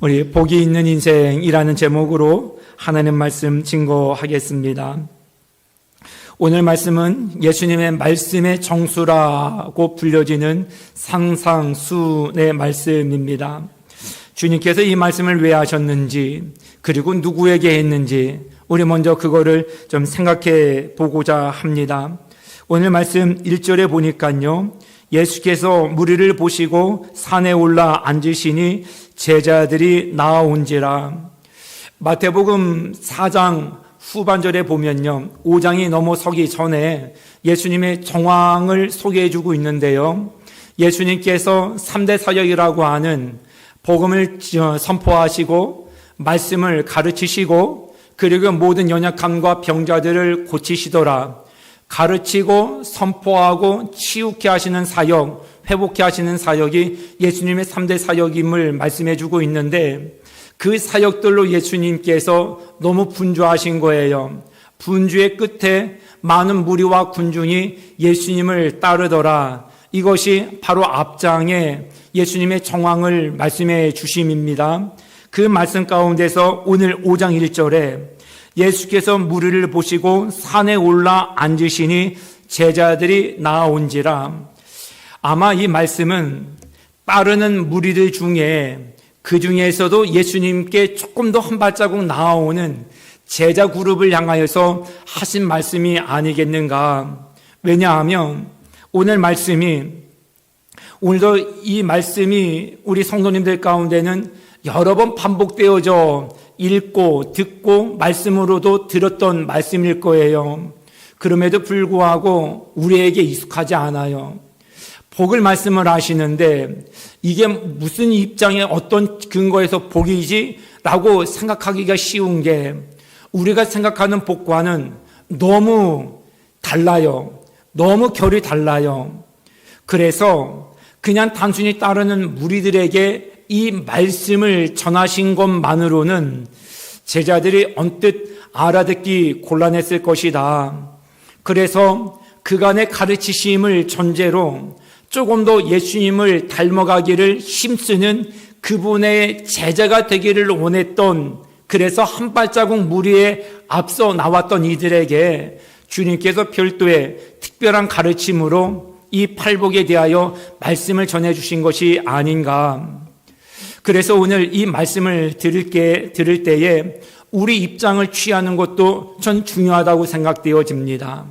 우리 복이 있는 인생이라는 제목으로 하나님 말씀 증거하겠습니다. 오늘 말씀은 예수님의 말씀의 정수라고 불려지는 상상순의 말씀입니다. 주님께서 이 말씀을 왜 하셨는지, 그리고 누구에게 했는지 우리 먼저 그거를 좀 생각해 보고자 합니다. 오늘 말씀 1절에 보니까요, 예수께서 무리를 보시고 산에 올라 앉으시니 제자들이 나아온지라. 마태복음 4장 후반절에 보면요, 5장이 넘어서기 전에 예수님의 정황을 소개해 주고 있는데요, 예수님께서 3대 사역이라고 하는 복음을 선포하시고 말씀을 가르치시고 그리고 모든 연약함과 병자들을 고치시더라. 가르치고 선포하고 치유케 하시는 사역, 회복케 하시는 사역이 예수님의 3대 사역임을 말씀해 주고 있는데, 그 사역들로 예수님께서 너무 분주하신 거예요. 분주의 끝에 많은 무리와 군중이 예수님을 따르더라. 이것이 바로 앞장에 예수님의 정황을 말씀해 주심입니다. 그 말씀 가운데서 오늘 5장 1절에 예수께서 무리를 보시고 산에 올라 앉으시니 제자들이 나아온지라. 아마 이 말씀은 따르는 무리들 중에 그 중에서도 예수님께 조금 더 한 발자국 나아오는 제자 그룹을 향하여서 하신 말씀이 아니겠는가. 왜냐하면 오늘도 이 말씀이 우리 성도님들 가운데는 여러 번 반복되어져 읽고 듣고 말씀으로도 들었던 말씀일 거예요. 그럼에도 불구하고 우리에게 익숙하지 않아요. 복을 말씀을 하시는데 이게 무슨 입장에 어떤 근거에서 복이지? 라고 생각하기가 쉬운 게, 우리가 생각하는 복과는 너무 달라요. 너무 결이 달라요. 그래서 그냥 단순히 따르는 무리들에게 이 말씀을 전하신 것만으로는 제자들이 언뜻 알아듣기 곤란했을 것이다. 그래서 그간의 가르치심을 전제로 조금 더 예수님을 닮아가기를 힘쓰는 그분의 제자가 되기를 원했던, 그래서 한 발자국 무리에 앞서 나왔던 이들에게 주님께서 별도의 특별한 가르침으로 이 팔복에 대하여 말씀을 전해주신 것이 아닌가. 그래서 오늘 이 말씀을 들을 때에 우리 입장을 취하는 것도 전 중요하다고 생각되어집니다.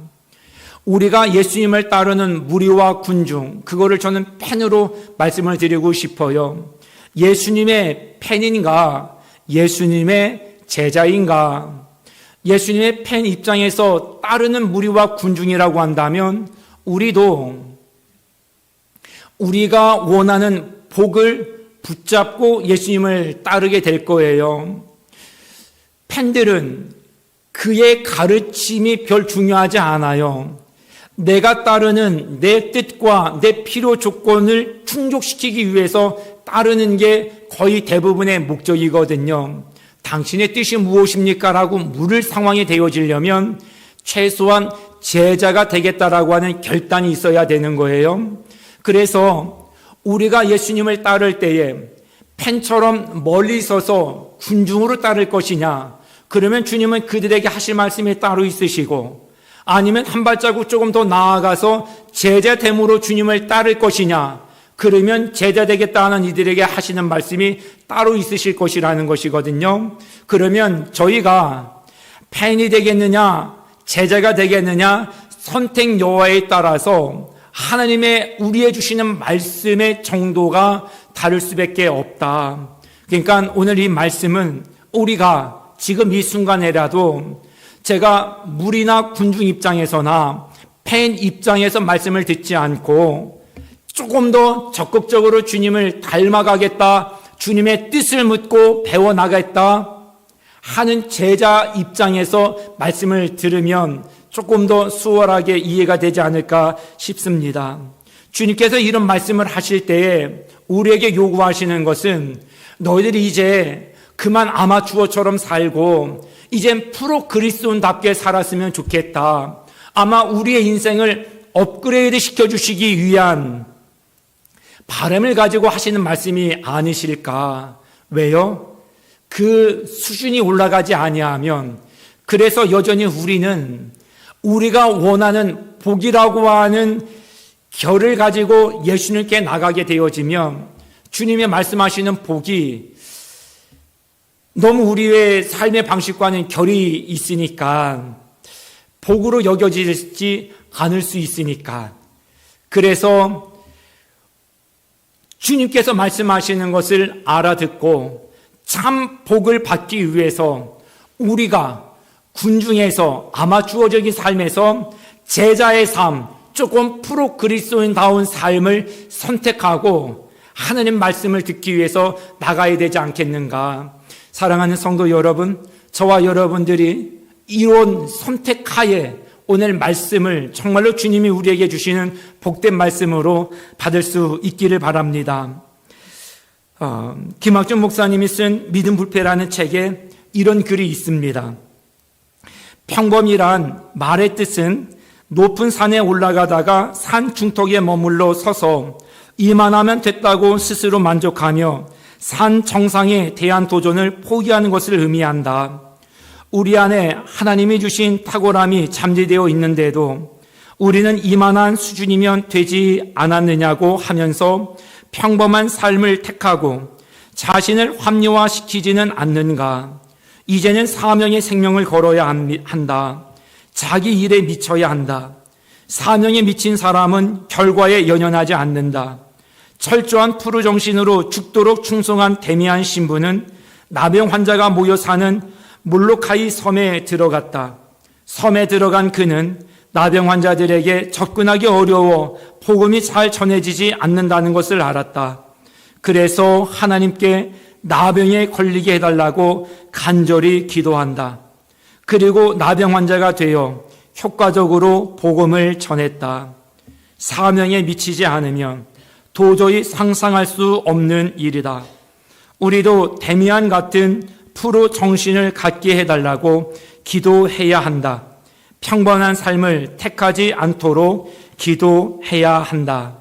우리가 예수님을 따르는 무리와 군중, 그거를 저는 팬으로 말씀을 드리고 싶어요. 예수님의 팬인가? 예수님의 제자인가? 예수님의 팬 입장에서 따르는 무리와 군중이라고 한다면 우리도 우리가 원하는 복을 붙잡고 예수님을 따르게 될 거예요. 팬들은 그의 가르침이 별 중요하지 않아요. 내가 따르는 내 뜻과 내 필요 조건을 충족시키기 위해서 따르는 게 거의 대부분의 목적이거든요. 당신의 뜻이 무엇입니까? 라고 물을 상황이 되어지려면 최소한 제자가 되겠다라고 하는 결단이 있어야 되는 거예요. 그래서 우리가 예수님을 따를 때에 팬처럼 멀리 서서 군중으로 따를 것이냐, 그러면 주님은 그들에게 하실 말씀이 따로 있으시고, 아니면 한 발자국 조금 더 나아가서 제자됨으로 주님을 따를 것이냐, 그러면 제자 되겠다 하는 이들에게 하시는 말씀이 따로 있으실 것이라는 것이거든요. 그러면 저희가 팬이 되겠느냐, 제자가 되겠느냐, 선택 여하에 따라서 하나님의 우리에 주시는 말씀의 정도가 다를 수밖에 없다. 그러니까 오늘 이 말씀은 우리가 지금 이 순간에라도, 제가 무리나 군중 입장에서나 팬 입장에서 말씀을 듣지 않고 조금 더 적극적으로 주님을 닮아가겠다, 주님의 뜻을 묻고 배워나가겠다 하는 제자 입장에서 말씀을 들으면 조금 더 수월하게 이해가 되지 않을까 싶습니다. 주님께서 이런 말씀을 하실 때에 우리에게 요구하시는 것은, 너희들이 이제 그만 아마추어처럼 살고 이젠 프로 그리스도인답게 살았으면 좋겠다. 아마 우리의 인생을 업그레이드 시켜주시기 위한 바람을 가지고 하시는 말씀이 아니실까. 왜요? 그 수준이 올라가지 아니하면, 그래서 여전히 우리는 우리가 원하는 복이라고 하는 결을 가지고 예수님께 나가게 되어지면 주님이 말씀하시는 복이 너무 우리의 삶의 방식과는 결이 있으니까 복으로 여겨지지 않을 수 있으니까, 그래서 주님께서 말씀하시는 것을 알아듣고 참 복을 받기 위해서 우리가 군중에서 아마추어적인 삶에서 제자의 삶, 조금 프로 그리스도인다운 삶을 선택하고 하나님 말씀을 듣기 위해서 나가야 되지 않겠는가. 사랑하는 성도 여러분, 저와 여러분들이 이런 선택하에 오늘 말씀을 정말로 주님이 우리에게 주시는 복된 말씀으로 받을 수 있기를 바랍니다. 김학준 목사님이 쓴 믿음 불패라는 책에 이런 글이 있습니다. 평범이란 말의 뜻은 높은 산에 올라가다가 산 중턱에 머물러 서서 이만하면 됐다고 스스로 만족하며 산 정상에 대한 도전을 포기하는 것을 의미한다. 우리 안에 하나님이 주신 탁월함이 잠재되어 있는데도 우리는 이만한 수준이면 되지 않았느냐고 하면서 평범한 삶을 택하고 자신을 합리화시키지는 않는가. 이제는 사명의 생명을 걸어야 한다. 자기 일에 미쳐야 한다. 사명에 미친 사람은 결과에 연연하지 않는다. 철저한 프로 정신으로 죽도록 충성한 데미안 신부는 나병 환자가 모여 사는 몰로카이 섬에 들어갔다. 섬에 들어간 그는 나병 환자들에게 접근하기 어려워 복음이 잘 전해지지 않는다는 것을 알았다. 그래서 하나님께 나병에 걸리게 해달라고 간절히 기도한다. 그리고 나병 환자가 되어 효과적으로 복음을 전했다. 사명에 미치지 않으면 도저히 상상할 수 없는 일이다. 우리도 데미안 같은 프로 정신을 갖게 해달라고 기도해야 한다. 평범한 삶을 택하지 않도록 기도해야 한다.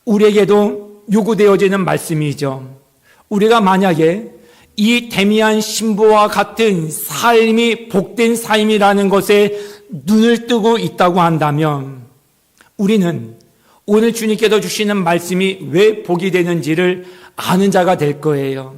우리에게도 요구되어지는 말씀이죠. 우리가 만약에 이 데미안 신부와 같은 삶이 복된 삶이라는 것에 눈을 뜨고 있다고 한다면 우리는 오늘 주님께서 주시는 말씀이 왜 복이 되는지를 아는 자가 될 거예요.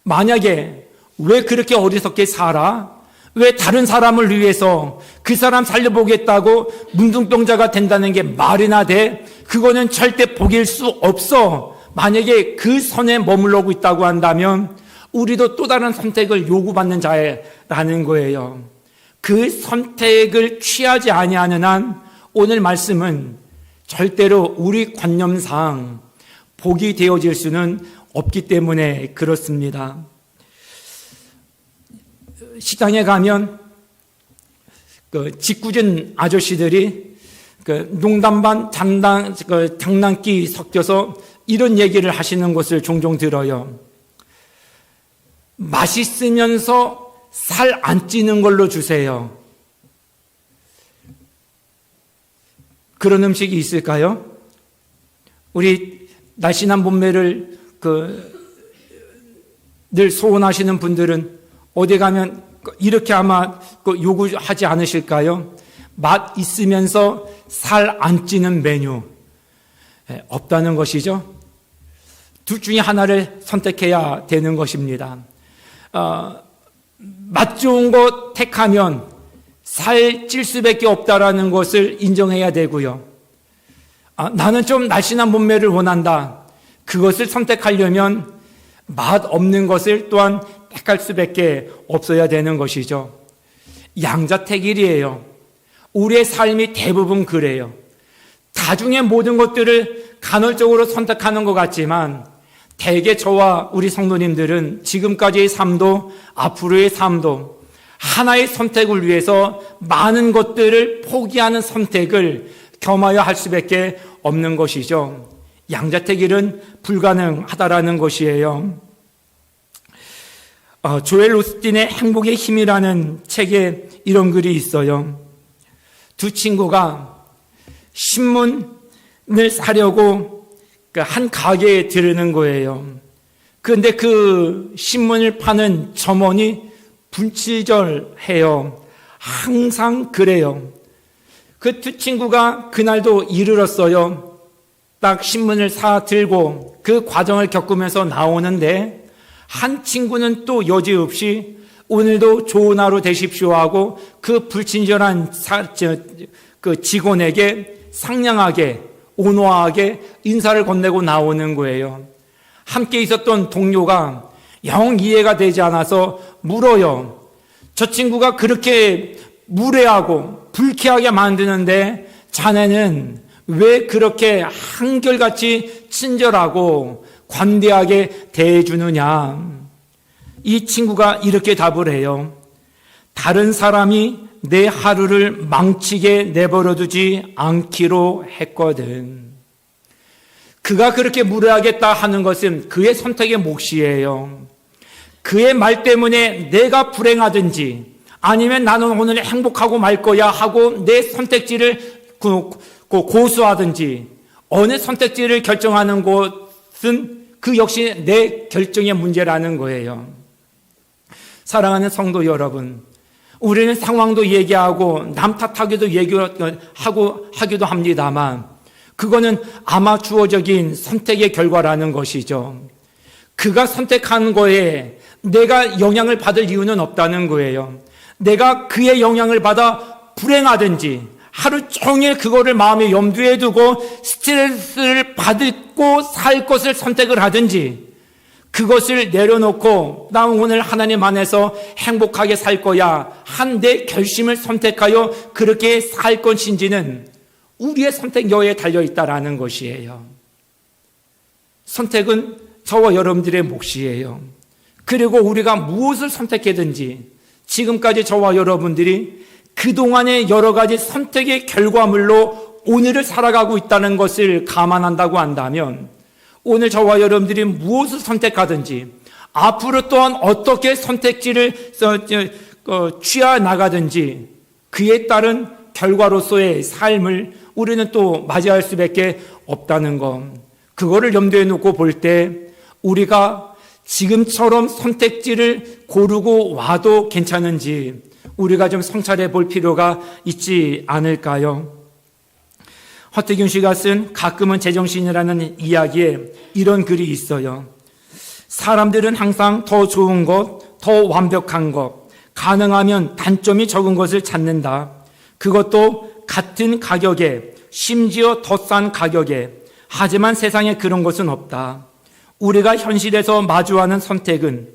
만약에 왜 그렇게 어리석게 살아? 왜 다른 사람을 위해서 그 사람 살려보겠다고 문둥병자가 된다는 게 말이나 돼? 그거는 절대 복일 수 없어. 만약에 그 선에 머물러고 있다고 한다면 우리도 또 다른 선택을 요구받는 자라는 거예요. 그 선택을 취하지 아니하는 한 오늘 말씀은 절대로 우리 관념상 복이 되어질 수는 없기 때문에 그렇습니다. 식당에 가면 짓궂은 아저씨들이 농담 반 장난기 섞여서 이런 얘기를 하시는 것을 종종 들어요. 맛있으면서 살 안 찌는 걸로 주세요. 그런 음식이 있을까요? 우리 날씬한 몸매를 늘 소원하시는 분들은 어디 가면 이렇게 아마 요구하지 않으실까요? 맛 있으면서 살 안 찌는 메뉴 없다는 것이죠. 둘 중에 하나를 선택해야 되는 것입니다. 맛 좋은 거 택하면 살 찔 수밖에 없다라는 것을 인정해야 되고요. 나는 좀 날씬한 몸매를 원한다. 그것을 선택하려면 맛 없는 것을 또한 택할 수밖에 없어야 되는 것이죠. 양자택일이에요. 우리의 삶이 대부분 그래요. 다중의 모든 것들을 간헐적으로 선택하는 것 같지만 대개 저와 우리 성도님들은 지금까지의 삶도 앞으로의 삶도 하나의 선택을 위해서 많은 것들을 포기하는 선택을 겸하여 할 수밖에 없는 것이죠. 양자택일은 불가능하다라는 것이에요. 조엘 오스틴의 행복의 힘이라는 책에 이런 글이 있어요. 두 친구가 신문을 사려고 한 가게에 들르는 거예요. 그런데 그 신문을 파는 점원이 분칠절해요. 항상 그래요. 그 두 친구가 그날도 이르렀어요. 딱 신문을 사 들고 그 과정을 겪으면서 나오는데 한 친구는 또 여지없이 오늘도 좋은 하루 되십시오 하고 그 불친절한 그 직원에게 상냥하게 온화하게 인사를 건네고 나오는 거예요. 함께 있었던 동료가 영 이해가 되지 않아서 물어요. 저 친구가 그렇게 무례하고 불쾌하게 만드는데 자네는 왜 그렇게 한결같이 친절하고 관대하게 대해주느냐? 이 친구가 이렇게 답을 해요. 다른 사람이 내 하루를 망치게 내버려두지 않기로 했거든. 그가 그렇게 무례하겠다 하는 것은 그의 선택의 몫이에요. 그의 말 때문에 내가 불행하든지 아니면 나는 오늘 행복하고 말 거야 하고 내 선택지를 고수하든지 어느 선택지를 결정하는 것은 그 역시 내 결정의 문제라는 거예요. 사랑하는 성도 여러분, 우리는 상황도 얘기하고 남 탓하기도 하기도 합니다만 그거는 아마추어적인 선택의 결과라는 것이죠. 그가 선택한 거에 내가 영향을 받을 이유는 없다는 거예요. 내가 그의 영향을 받아 불행하든지 하루 종일 그거를 마음에 염두에 두고 스트레스를 받고 살 것을 선택을 하든지 그것을 내려놓고 나 오늘 하나님 안에서 행복하게 살 거야 한 내 결심을 선택하여 그렇게 살 것인지는 우리의 선택 여에 달려있다라는 것이에요. 선택은 저와 여러분들의 몫이에요. 그리고 우리가 무엇을 선택하든지 지금까지 저와 여러분들이 그동안의 여러 가지 선택의 결과물로 오늘을 살아가고 있다는 것을 감안한다고 한다면 오늘 저와 여러분들이 무엇을 선택하든지 앞으로 또한 어떻게 선택지를 취해 나가든지 그에 따른 결과로서의 삶을 우리는 또 맞이할 수밖에 없다는 것. 그거를 염두에 놓고 볼 때 우리가 지금처럼 선택지를 고르고 와도 괜찮은지 우리가 좀 성찰해 볼 필요가 있지 않을까요? 허태균 씨가 쓴 가끔은 제정신이라는 이야기에 이런 글이 있어요. 사람들은 항상 더 좋은 것, 더 완벽한 것, 가능하면 단점이 적은 것을 찾는다. 그것도 같은 가격에, 심지어 더 싼 가격에. 하지만 세상에 그런 것은 없다. 우리가 현실에서 마주하는 선택은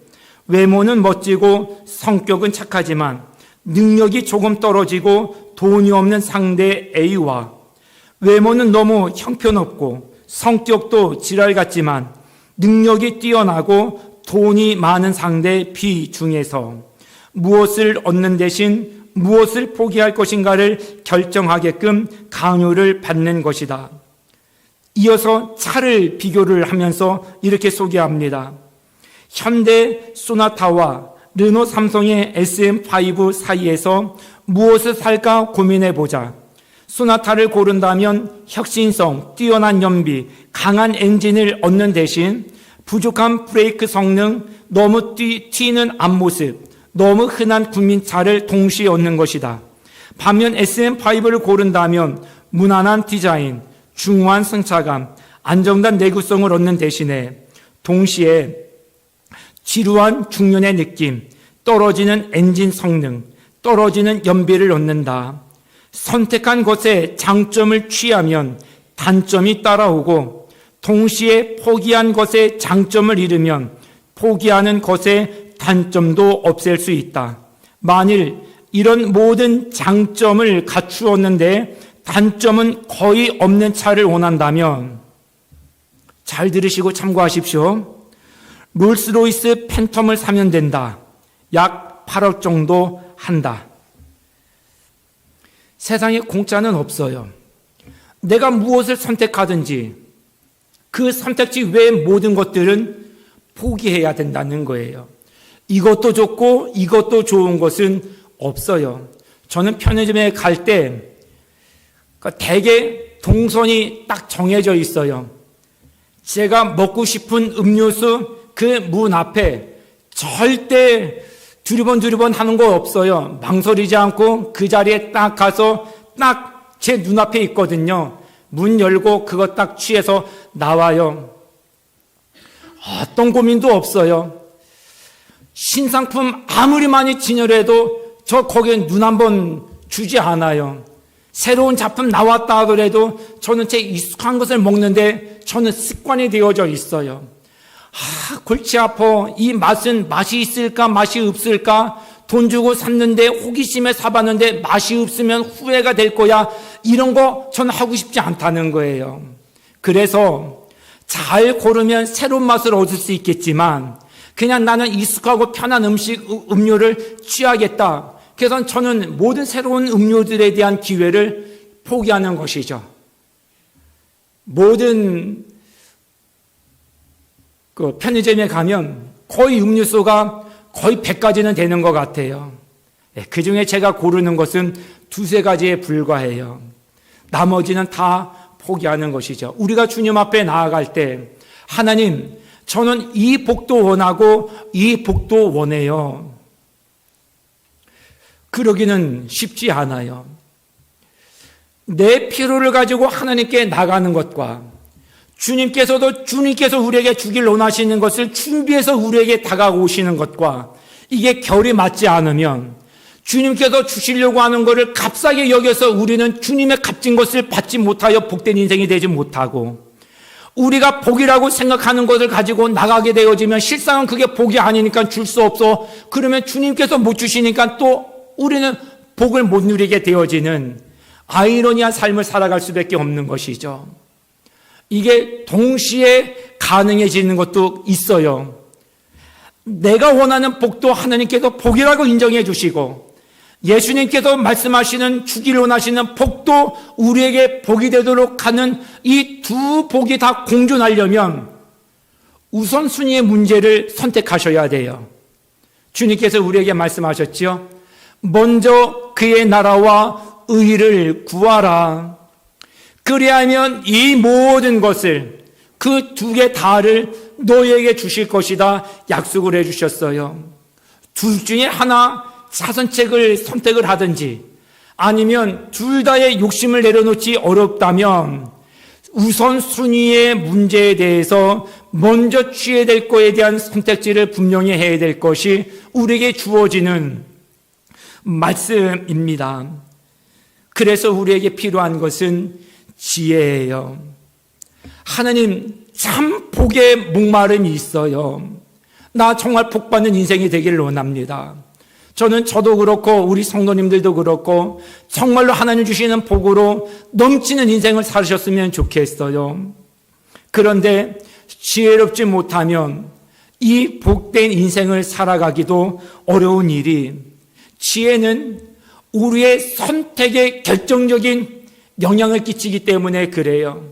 외모는 멋지고 성격은 착하지만 능력이 조금 떨어지고 돈이 없는 상대 A와 외모는 너무 형편없고 성격도 지랄 같지만 능력이 뛰어나고 돈이 많은 상대 B 중에서 무엇을 얻는 대신 무엇을 포기할 것인가를 결정하게끔 강요를 받는 것이다. 이어서 차를 비교를 하면서 이렇게 소개합니다. 현대 소나타와 르노 삼성의 SM5 사이에서 무엇을 살까 고민해보자. 소나타를 고른다면 혁신성, 뛰어난 연비, 강한 엔진을 얻는 대신 부족한 브레이크 성능, 너무 튀는 앞모습, 너무 흔한 국민차를 동시에 얻는 것이다. 반면 SM5를 고른다면 무난한 디자인, 중후한 승차감, 안정된 내구성을 얻는 대신에 동시에 지루한 중년의 느낌, 떨어지는 엔진 성능, 떨어지는 연비를 얻는다. 선택한 것에 장점을 취하면 단점이 따라오고 동시에 포기한 것에 장점을 잃으면 포기하는 것에 단점도 없앨 수 있다. 만일 이런 모든 장점을 갖추었는데 단점은 거의 없는 차를 원한다면 잘 들으시고 참고하십시오. 롤스로이스 팬텀을 사면 된다. 약 8억 정도 한다. 세상에 공짜는 없어요. 내가 무엇을 선택하든지 그 선택지 외의 모든 것들은 포기해야 된다는 거예요. 이것도 좋고 이것도 좋은 것은 없어요. 저는 편의점에 갈 때 대개 동선이 딱 정해져 있어요. 제가 먹고 싶은 음료수 그 문 앞에 절대 두리번 하는 거 없어요. 망설이지 않고 그 자리에 딱 가서 딱 제 눈앞에 있거든요. 문 열고 그거 딱 취해서 나와요. 어떤 고민도 없어요. 신상품 아무리 많이 진열해도 저 거기에 눈 한번 주지 않아요. 새로운 작품 나왔다 하더라도 저는 제 익숙한 것을 먹는데 저는 습관이 되어져 있어요. 골치 아파. 이 맛이 있을까 맛이 없을까? 돈 주고 샀는데 호기심에 사봤는데 맛이 없으면 후회가 될 거야. 이런 거 저는 하고 싶지 않다는 거예요. 그래서 잘 고르면 새로운 맛을 얻을 수 있겠지만 그냥 나는 익숙하고 편한 음료를 취하겠다. 그래서 저는 모든 새로운 음료들에 대한 기회를 포기하는 것이죠. 모든 그 편의점에 가면 거의 음료수가 거의 100가지는 되는 것 같아요. 그 중에 제가 고르는 것은 2-3가지에 불과해요. 나머지는 다 포기하는 것이죠. 우리가 주님 앞에 나아갈 때 하나님, 저는 이 복도 원하고 이 복도 원해요. 그러기는 쉽지 않아요. 내 필요를 가지고 하나님께 나가는 것과 주님께서 우리에게 주길 원하시는 것을 준비해서 우리에게 다가오시는 것과 이게 결이 맞지 않으면 주님께서 주시려고 하는 것을 값싸게 여겨서 우리는 주님의 값진 것을 받지 못하여 복된 인생이 되지 못하고 우리가 복이라고 생각하는 것을 가지고 나가게 되어지면 실상은 그게 복이 아니니까 줄 수 없어. 그러면 주님께서 못 주시니까 또 우리는 복을 못 누리게 되어지는 아이러니한 삶을 살아갈 수밖에 없는 것이죠. 이게 동시에 가능해지는 것도 있어요. 내가 원하는 복도 하나님께서 복이라고 인정해 주시고 예수님께서 말씀하시는 주기를 원하시는 복도 우리에게 복이 되도록 하는 이 두 복이 다 공존하려면 우선순위의 문제를 선택하셔야 돼요. 주님께서 우리에게 말씀하셨지요. 먼저 그의 나라와 의를 구하라. 그리하면 이 모든 것을 그 2개 다를 너희에게 주실 것이다 약속을 해주셨어요. 둘 중에 하나 자선책을 선택을 하든지 아니면 둘 다의 욕심을 내려놓지 어렵다면 우선순위의 문제에 대해서 먼저 취해야 될 거에 대한 선택지를 분명히 해야 될 것이 우리에게 주어지는 말씀입니다. 그래서 우리에게 필요한 것은 지혜예요. 하나님, 참 복의 목마름이 있어요. 나 정말 복받는 인생이 되기를 원합니다. 저도 그렇고 우리 성도님들도 그렇고 정말로 하나님 주시는 복으로 넘치는 인생을 살으셨으면 좋겠어요. 그런데 지혜롭지 못하면 이 복된 인생을 살아가기도 어려운 일이 지혜는 우리의 선택에 결정적인 영향을 끼치기 때문에 그래요.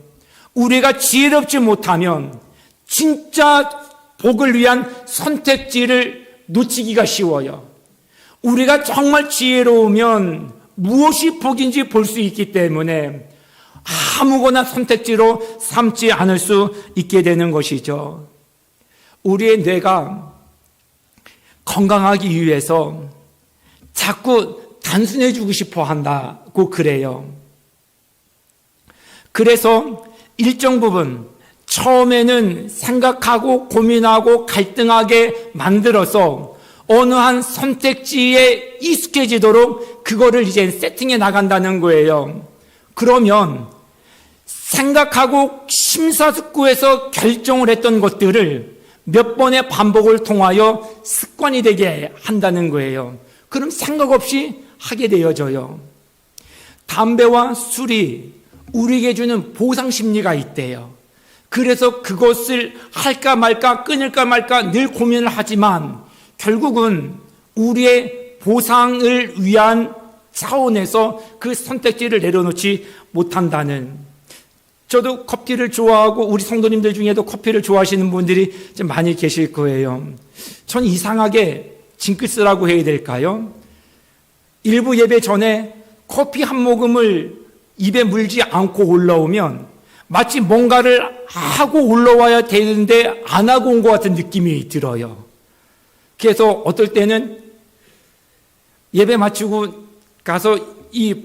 우리가 지혜롭지 못하면 진짜 복을 위한 선택지를 놓치기가 쉬워요. 우리가 정말 지혜로우면 무엇이 복인지 볼 수 있기 때문에 아무거나 선택지로 삼지 않을 수 있게 되는 것이죠. 우리의 뇌가 건강하기 위해서 자꾸 단순해지고 싶어 한다고 그래요. 그래서 일정 부분 처음에는 생각하고 고민하고 갈등하게 만들어서 어느 한 선택지에 익숙해지도록 그거를 이제 세팅해 나간다는 거예요. 그러면 생각하고 심사숙고해서 결정을 했던 것들을 몇 번의 반복을 통하여 습관이 되게 한다는 거예요. 그럼 생각 없이 하게 되어져요. 담배와 술이 우리에게 주는 보상 심리가 있대요. 그래서 그것을 할까 말까 끊을까 말까 늘 고민을 하지만 결국은 우리의 보상을 위한 차원에서 그 선택지를 내려놓지 못한다는. 저도 커피를 좋아하고 우리 성도님들 중에도 커피를 좋아하시는 분들이 좀 많이 계실 거예요. 전 이상하게 징크스라고 해야 될까요? 일부 예배 전에 커피 한 모금을 입에 물지 않고 올라오면 마치 뭔가를 하고 올라와야 되는데 안 하고 온 것 같은 느낌이 들어요. 그래서 어떨 때는 예배 마치고 가서 이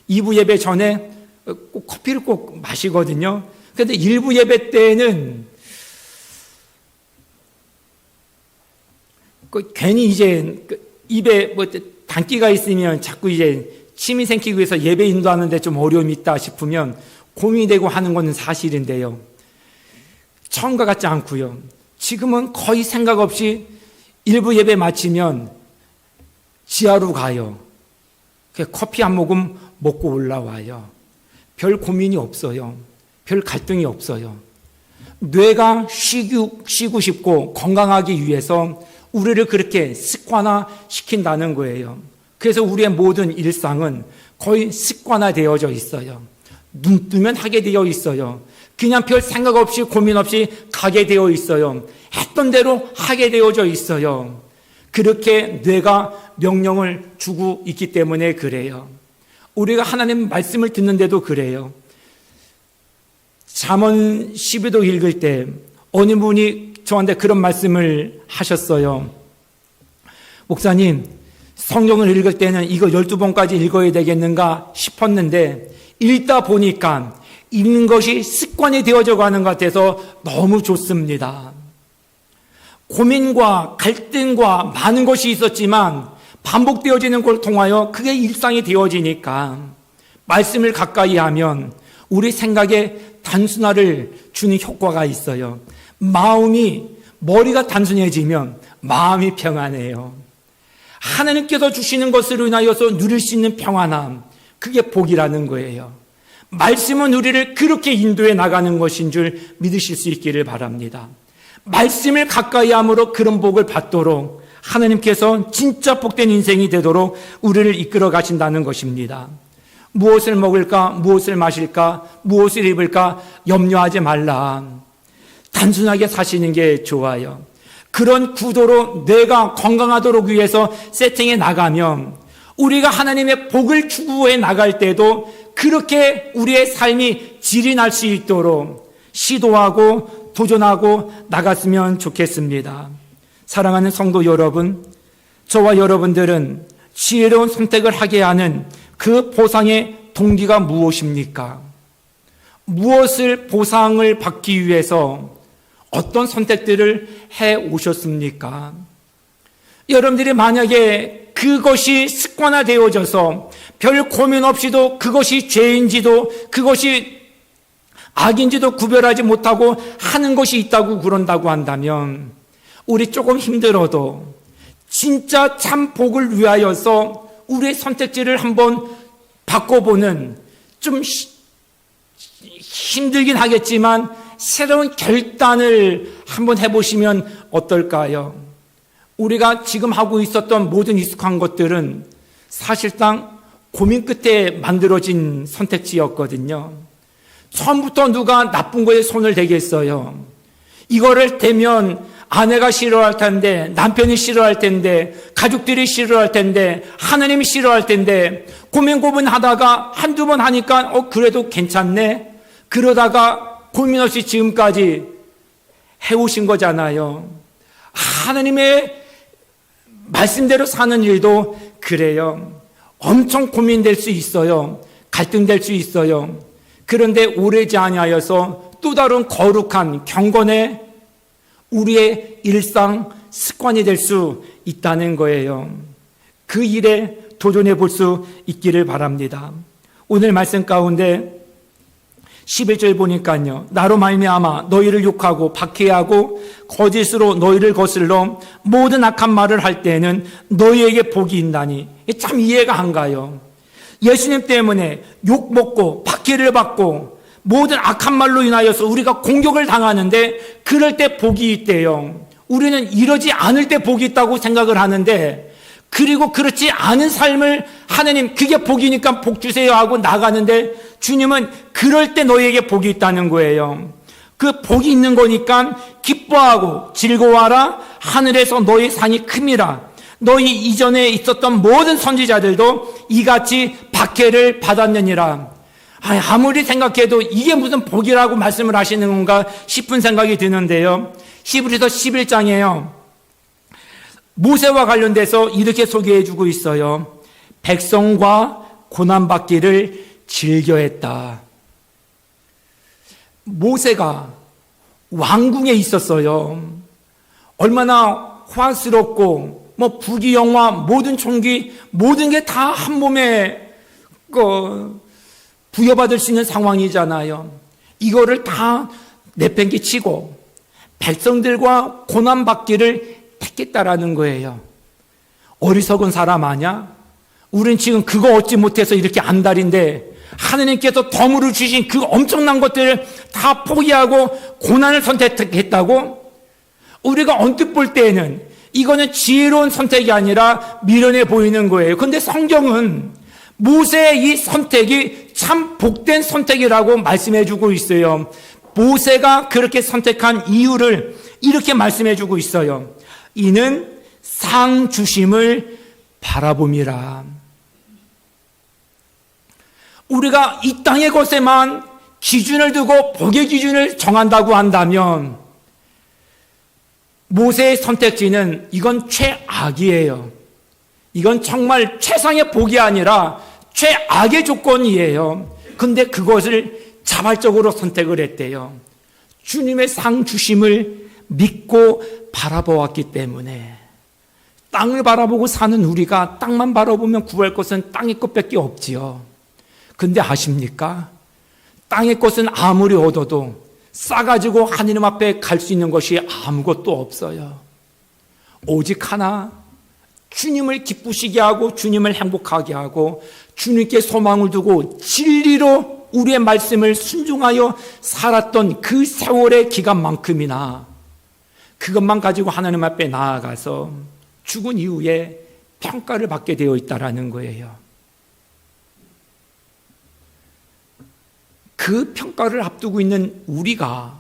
2부 예배 전에 꼭 커피를 꼭 마시거든요. 그런데 1부 예배 때는 괜히 이제 입에 뭐 단기가 있으면 자꾸 이제 침이 생기기 위해서 예배 인도하는데 좀 어려움이 있다 싶으면 고민이 되고 하는 것은 사실인데요. 처음과 같지 않고요. 지금은 거의 생각 없이 일부 예배 마치면 지하로 가요. 커피 한 모금 먹고 올라와요. 별 고민이 없어요. 별 갈등이 없어요. 뇌가 쉬고 싶고 건강하기 위해서 우리를 그렇게 습관화시킨다는 거예요. 그래서 우리의 모든 일상은 거의 습관화되어져 있어요. 눈 뜨면 하게 되어 있어요. 그냥 별 생각 없이 고민 없이 가게 되어 있어요. 했던 대로 하게 되어져 있어요. 그렇게 뇌가 명령을 주고 있기 때문에 그래요. 우리가 하나님 말씀을 듣는데도 그래요. 잠언 12도 읽을 때 어느 분이 저한테 그런 말씀을 하셨어요. 목사님, 성경을 읽을 때는 이거 12번까지 읽어야 되겠는가 싶었는데 읽다 보니까 읽는 것이 습관이 되어져 가는 것 같아서 너무 좋습니다. 고민과 갈등과 많은 것이 있었지만 반복되어지는 걸 통하여 그게 일상이 되어지니까 말씀을 가까이 하면 우리 생각에 단순화를 주는 효과가 있어요. 머리가 단순해지면 마음이 평안해요. 하나님께서 주시는 것으로 인하여서 누릴 수 있는 평안함, 그게 복이라는 거예요. 말씀은 우리를 그렇게 인도해 나가는 것인 줄 믿으실 수 있기를 바랍니다. 말씀을 가까이 함으로 그런 복을 받도록 하나님께서 진짜 복된 인생이 되도록 우리를 이끌어 가신다는 것입니다. 무엇을 먹을까, 무엇을 마실까, 무엇을 입을까 염려하지 말라. 단순하게 사시는 게 좋아요. 그런 구도로 뇌가 건강하도록 위해서 세팅해 나가면 우리가 하나님의 복을 추구해 나갈 때도 그렇게 우리의 삶이 질이 날 수 있도록 시도하고 도전하고 나갔으면 좋겠습니다. 사랑하는 성도 여러분, 저와 여러분들은 지혜로운 선택을 하게 하는 그 보상의 동기가 무엇입니까? 무엇을 보상을 받기 위해서 어떤 선택들을 해 오셨습니까? 여러분들이 만약에 그것이 습관화되어져서 별 고민 없이도 그것이 죄인지도 그것이 악인지도 구별하지 못하고 하는 것이 있다고 그런다고 한다면 우리 조금 힘들어도 진짜 참 복을 위하여서 우리의 선택지를 한번 바꿔보는, 좀 힘들긴 하겠지만 새로운 결단을 한번 해보시면 어떨까요? 우리가 지금 하고 있었던 모든 익숙한 것들은 사실상 고민 끝에 만들어진 선택지였거든요. 처음부터 누가 나쁜 거에 손을 대겠어요? 이거를 대면 아내가 싫어할 텐데, 남편이 싫어할 텐데, 가족들이 싫어할 텐데, 하나님이 싫어할 텐데, 고민하다가 한두 번 하니까 그래도 괜찮네? 그러다가 고민 없이 지금까지 해오신 거잖아요. 하나님의 말씀대로 사는 일도 그래요. 엄청 고민될 수 있어요. 갈등될 수 있어요. 그런데 오래지 아니하여서 또 다른 거룩한 경건의 우리의 일상 습관이 될 수 있다는 거예요. 그 일에 도전해 볼 수 있기를 바랍니다. 오늘 말씀 가운데 11절 보니까요. 나로 말미암아 너희를 욕하고 박해하고 거짓으로 너희를 거슬러 모든 악한 말을 할 때에는 너희에게 복이 있나니. 참 이해가 안 가요. 예수님 때문에 욕먹고 박해를 받고 모든 악한 말로 인하여서 우리가 공격을 당하는데 그럴 때 복이 있대요. 우리는 이러지 않을 때 복이 있다고 생각을 하는데, 그리고 그렇지 않은 삶을 하나님 그게 복이니까 복 주세요 하고 나가는데 주님은 그럴 때 너희에게 복이 있다는 거예요. 그 복이 있는 거니까 기뻐하고 즐거워하라. 하늘에서 너희 상이 큼이라. 너희 이전에 있었던 모든 선지자들도 이같이 박해를 받았느니라. 아무리 생각해도 이게 무슨 복이라고 말씀을 하시는 건가 싶은 생각이 드는데요. 히브리서 11장에요. 모세와 관련돼서 이렇게 소개해주고 있어요. 백성과 고난받기를 즐겨했다. 모세가 왕궁에 있었어요. 얼마나 화스럽고 부귀영화, 모든 총기, 모든 게 다 한 몸에 부여받을 수 있는 상황이잖아요. 이거를 다 내팽개치고 백성들과 고난받기를 택했다라는 거예요. 어리석은 사람 아냐? 우린 지금 그거 얻지 못해서 이렇게 안달인데 하느님께서 덤으로 주신 그 엄청난 것들을 다 포기하고 고난을 선택했다고? 우리가 언뜻 볼 때에는 이거는 지혜로운 선택이 아니라 미련해 보이는 거예요. 그런데 성경은 모세의 이 선택이 참 복된 선택이라고 말씀해 주고 있어요. 모세가 그렇게 선택한 이유를 이렇게 말씀해 주고 있어요. 이는 상 주심을 바라봄이라. 우리가 이 땅의 것에만 기준을 두고 복의 기준을 정한다고 한다면 모세의 선택지는 이건 최악이에요. 이건 정말 최상의 복이 아니라 최악의 조건이에요. 근데 그것을 자발적으로 선택을 했대요. 주님의 상 주심을 믿고 바라보았기 때문에. 땅을 바라보고 사는 우리가 땅만 바라보면 구할 것은 땅의 것밖에 없지요. 근데 아십니까? 땅의 것은 아무리 얻어도 싸가지고 하느님 앞에 갈 수 있는 것이 아무것도 없어요. 오직 하나, 주님을 기쁘시게 하고 주님을 행복하게 하고 주님께 소망을 두고 진리로 우리의 말씀을 순종하여 살았던 그 세월의 기간만큼이나 그것만 가지고 하나님 앞에 나아가서 죽은 이후에 평가를 받게 되어 있다라는 거예요. 그 평가를 앞두고 있는 우리가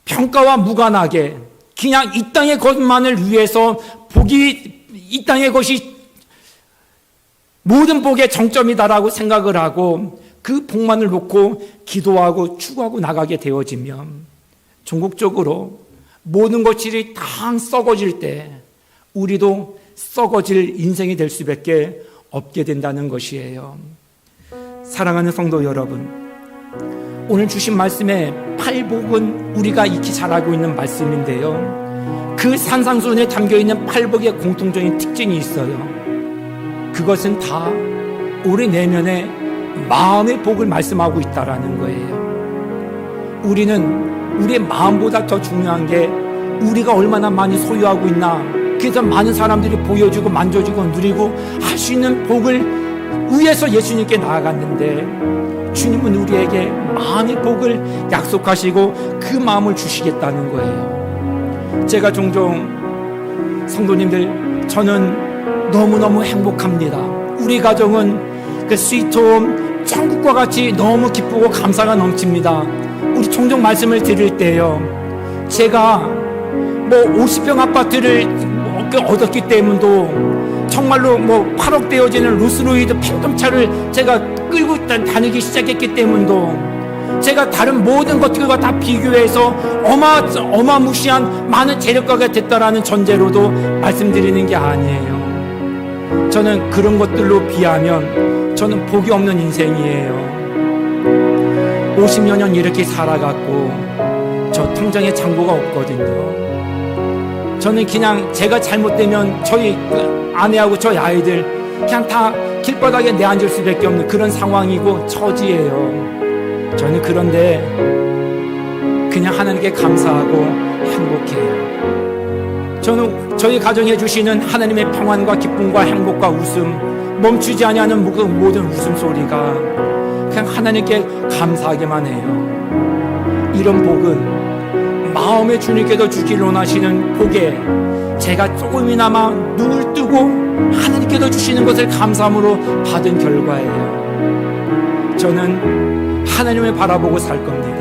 평가와 무관하게 그냥 이 땅의 것만을 위해서 이 땅의 것이 모든 복의 정점이다라고 생각을 하고 그 복만을 놓고 기도하고 추구하고 나가게 되어지면 종국적으로 모든 것들이 다 썩어질 때 우리도 썩어질 인생이 될 수밖에 없게 된다는 것이에요. 사랑하는 성도 여러분, 오늘 주신 말씀의 팔복은 우리가 익히 잘 알고 있는 말씀인데요. 그 산상수훈에 담겨있는 팔복의 공통적인 특징이 있어요. 그것은 다 우리 내면의 마음의 복을 말씀하고 있다라는 거예요. 우리는 우리의 마음보다 더 중요한 게 우리가 얼마나 많이 소유하고 있나, 그래서 많은 사람들이 보여주고 만져주고 누리고 할 수 있는 복을 위해서 예수님께 나아갔는데 주님은 우리에게 마음의 복을 약속하시고 그 마음을 주시겠다는 거예요. 제가 종종 성도님들, 저는 너무너무 행복합니다. 우리 가정은 그 스위트홈 천국과 같이 너무 기쁘고 감사가 넘칩니다. 우리 종종 말씀을 드릴 때요, 제가 50평 아파트를 얻었기 때문도 정말로 8억 되어지는 롤스로이스 팬텀차를 제가 끌고 다니기 시작했기 때문도 제가 다른 모든 것들과 다 비교해서 어마무시한 많은 재력가가 됐다라는 전제로도 말씀드리는 게 아니에요. 저는 그런 것들로 비하면 저는 복이 없는 인생이에요. 50여 년 이렇게 살아갔고 저 통장에 잔고가 없거든요. 저는 그냥 제가 잘못되면 저희 아내하고 저희 아이들 그냥 다 길바닥에 내앉을 수밖에 없는 그런 상황이고 처지예요. 저는 그런데 그냥 하나님께 감사하고 행복해요. 저는 저희 가정에 주시는 하나님의 평안과 기쁨과 행복과 웃음, 멈추지 아니하는 모든 웃음소리가 그냥 하나님께 감사하게만 해요. 이런 복은 마음의 주님께서 주기를 원하시는 복에 제가 조금이나마 눈을 뜨고 하나님께서 주시는 것을 감사함으로 받은 결과예요. 저는 하나님을 바라보고 살 겁니다.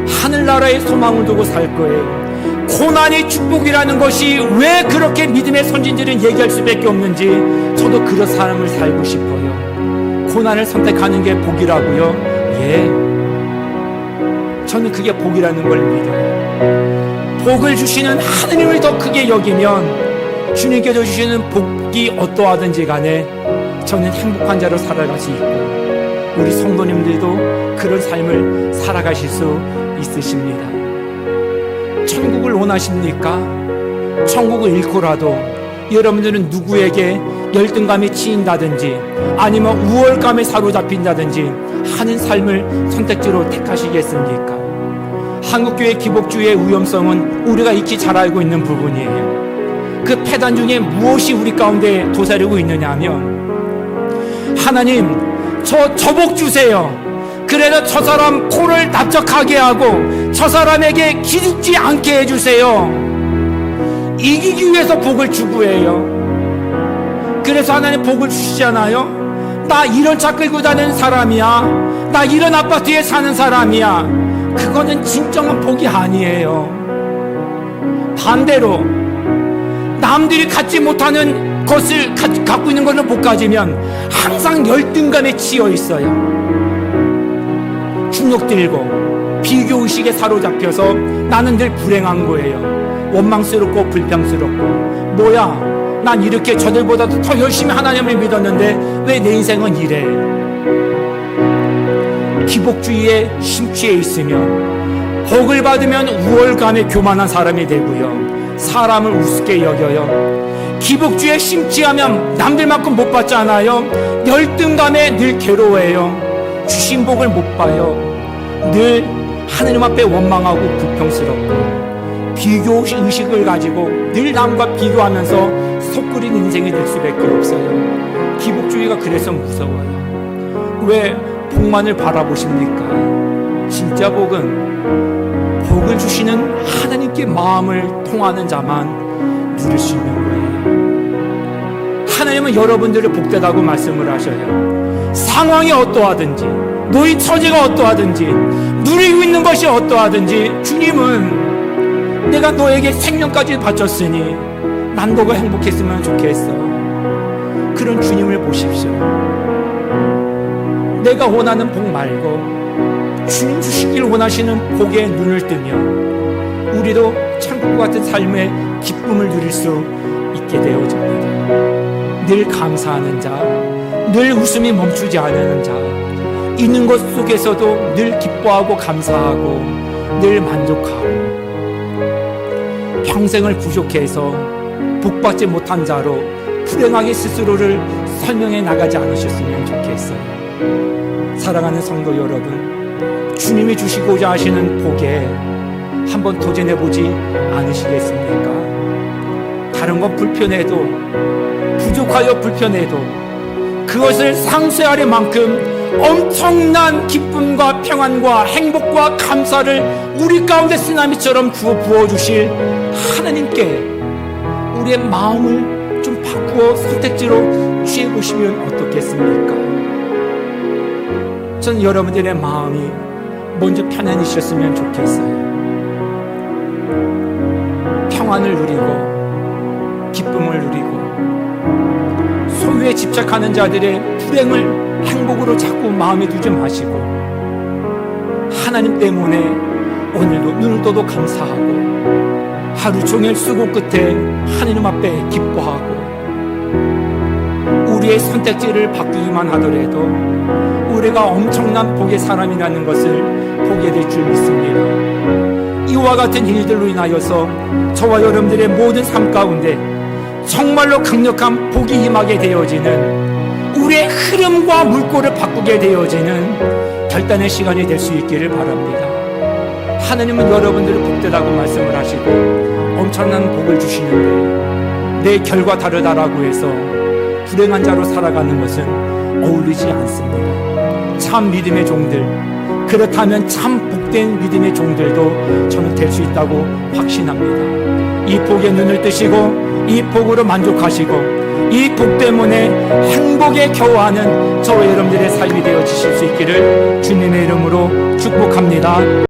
하늘나라에 소망을 두고 살 거예요. 고난이 축복이라는 것이 왜 그렇게 믿음의 선진들은 얘기할 수밖에 없는지 저도 그런 사람을 살고 싶어요. 고난을 선택하는 게 복이라고요? 예, 저는 그게 복이라는 걸 믿어요. 복을 주시는 하느님을 더 크게 여기면 주님께서 주시는 복이 어떠하든지 간에 저는 행복한 자로 살아갈 수 있고, 우리 성도님들도 그런 삶을 살아가실 수 있으십니다. 천국을 원하십니까? 천국을 잃고라도 여러분들은 누구에게 열등감에 치인다든지 아니면 우월감에 사로잡힌다든지 하는 삶을 선택지로 택하시겠습니까? 한국교회 기복주의의 위험성은 우리가 익히 잘 알고 있는 부분이에요. 그 패단 중에 무엇이 우리 가운데 도사리고 있느냐 하면, 하나님 저 복 주세요. 그래서 저 사람 코를 납작하게 하고 저 사람에게 기죽지 않게 해주세요. 이기기 위해서 복을 추구해요. 그래서 하나님 복을 주시잖아요. 나 이런 차 끌고 다니는 사람이야, 나 이런 아파트에 사는 사람이야. 그거는 진정한 복이 아니에요. 반대로 남들이 갖지 못하는 것을 갖고 있는 것을 못 가지면 항상 열등감에 치여 있어요. 중력들고 비교의식에 사로잡혀서 나는 늘 불행한 거예요. 원망스럽고 불평스럽고, 뭐야, 난 이렇게 저들보다도 더 열심히 하나님을 믿었는데 왜 내 인생은 이래? 기복주의에 심취해 있으면 복을 받으면 우월감에 교만한 사람이 되고요, 사람을 우습게 여겨요. 기복주의에 심취하면 남들만큼 못 받잖아요. 열등감에 늘 괴로워해요. 주신 복을 못 봐요. 늘 하느님 앞에 원망하고 불평스럽고 비교의식을 가지고 늘 남과 비교하면서 속끓인 인생이 될 수밖에 없어요. 기복주의가 그래서 무서워요. 왜 복만을 바라보십니까? 진짜 복은 복을 주시는 하나님께 마음을 통하는 자만 누릴 수 있는 거예요. 하나님은 여러분들을 복되다고 말씀을 하셔요. 상황이 어떠하든지, 너희 처지가 어떠하든지, 누리고 있는 것이 어떠하든지, 주님은 내가 너에게 생명까지 바쳤으니 난 너가 행복했으면 좋겠어. 그런 주님을 보십시오. 내가 원하는 복 말고 주님 주시길 원하시는 복에 눈을 뜨면 우리도 천국 같은 삶의 기쁨을 누릴 수 있게 되어집니다. 늘 감사하는 자, 늘 웃음이 멈추지 않는 자, 있는 것 속에서도 늘 기뻐하고 감사하고 늘 만족하고, 평생을 부족해서 복받지 못한 자로 불행하게 스스로를 설명해 나가지 않으셨으면 좋겠어요. 사랑하는 성도 여러분, 주님이 주시고자 하시는 복에 한번 도전해보지 않으시겠습니까? 다른 건 불편해도, 부족하여 불편해도 그것을 상쇄할 만큼 엄청난 기쁨과 평안과 행복과 감사를 우리 가운데 쓰나미처럼 부어주실 하나님께 우리의 마음을 좀 바꾸어 선택지로 취해보시면 어떻겠습니까? 전 여러분들의 마음이 먼저 편안해지셨으면 좋겠어요. 평안을 누리고 기쁨을 누리고 소유에 집착하는 자들의 불행을 행복으로 자꾸 마음에 두지 마시고, 하나님 때문에 오늘도 눈을 떠도 감사하고 하루 종일 수고 끝에 하나님 앞에 기뻐하고, 우리의 선택지를 바꾸기만 하더라도 우리가 엄청난 복의 사람이라는 것을 보게 될 줄 믿습니다. 이와 같은 일들로 인하여서 저와 여러분들의 모든 삶 가운데 정말로 강력한 복이 임하게 되어지는, 우리의 흐름과 물꼬를 바꾸게 되어지는 결단의 시간이 될 수 있기를 바랍니다. 하나님은 여러분들을 복되다고 말씀을 하시고 엄청난 복을 주시는데, 내 결과 다르다라고 해서 불행한 자로 살아가는 것은 어울리지 않습니다. 참 믿음의 종들, 그렇다면 참 복된 믿음의 종들도 저는 될 수 있다고 확신합니다. 이 복에 눈을 뜨시고 이 복으로 만족하시고 이 복 때문에 행복에 겨워하는 저와 여러분들의 삶이 되어지실 수 있기를 주님의 이름으로 축복합니다.